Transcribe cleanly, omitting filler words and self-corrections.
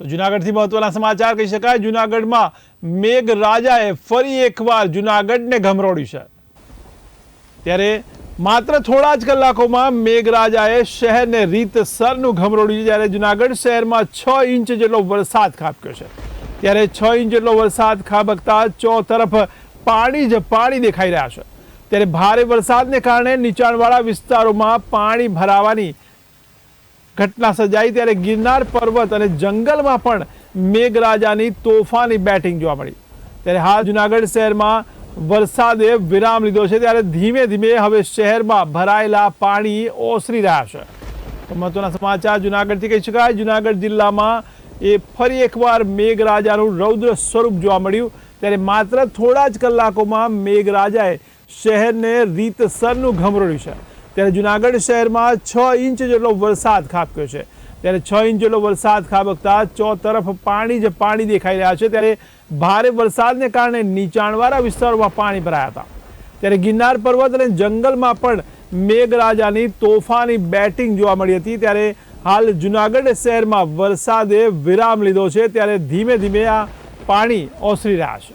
તો જૂનાગઢથી મહત્વના સમાચાર કહી શકાય। જૂનાગઢમાં મેઘરાજાએ ફરી એકવાર જૂનાગઢને ગમરોડ્યું છે। ત્યારે માત્ર થોડા જ કલાકોમાં મેઘરાજાએ શહેરને રીતસરનું ગમરોડ્યું છે। જ્યારે જૂનાગઢ શહેરમાં 6 ઇંચ જેટલો વરસાદ ખાબક્યો છે। ત્યારે 6 ઇંચ જેટલો વરસાદ ખાબકતા ચોતરફ પાણી જ પાણી દેખાઈ રહ્યા છે। ત્યારે ભારે વરસાદને કારણે નીચાણવાળા વિસ્તારોમાં પાણી ભરાવાની ઘટના સર્જાઈ। ત્યારે ગિરનાર પર્વત અને જંગલમાં પણ મેઘરાજાની તોફાની બેટિંગ જોવા મળી। ત્યારે હાલ જૂનાગઢ શહેરમાં વરસાદે વિરામ લીધો છે। ત્યારે ધીમે ધીમે હવે શહેરમાં ભરાયેલા પાણી ઓસરી રહ્યા છે। તો મહત્વના સમાચાર જૂનાગઢથી કહી શકાય। જૂનાગઢ જિલ્લામાં ફરી એકવાર મેઘરાજાનું રૌદ્ર સ્વરૂપ જોવા મળ્યું। ત્યારે માત્ર થોડા જ કલાકોમાં મેઘરાજાએ શહેરને રીતસરનું ગમરોડ્યું છે। ત્યારે જૂનાગઢ શહેરમાં 6 ઇંચ જેટલો વરસાદ ખાબક્યો છે। ત્યારે 6 ઇંચ જેટલો વરસાદ ખાબકતા ચોતરફ પાણી જ પાણી દેખાઈ રહ્યા છે। ત્યારે ભારે વરસાદને કારણે નીચાણવાળા વિસ્તારોમાં પાણી ભરાયા હતા। ત્યારે ગિરનાર પર્વત અને જંગલમાં પણ મેઘરાજાની તોફાની બેટિંગ જોવા મળી હતી। ત્યારે હાલ જૂનાગઢ શહેરમાં વરસાદે વિરામ લીધો છે। ત્યારે ધીમે ધીમે આ પાણી ઓસરી રહ્યા છે।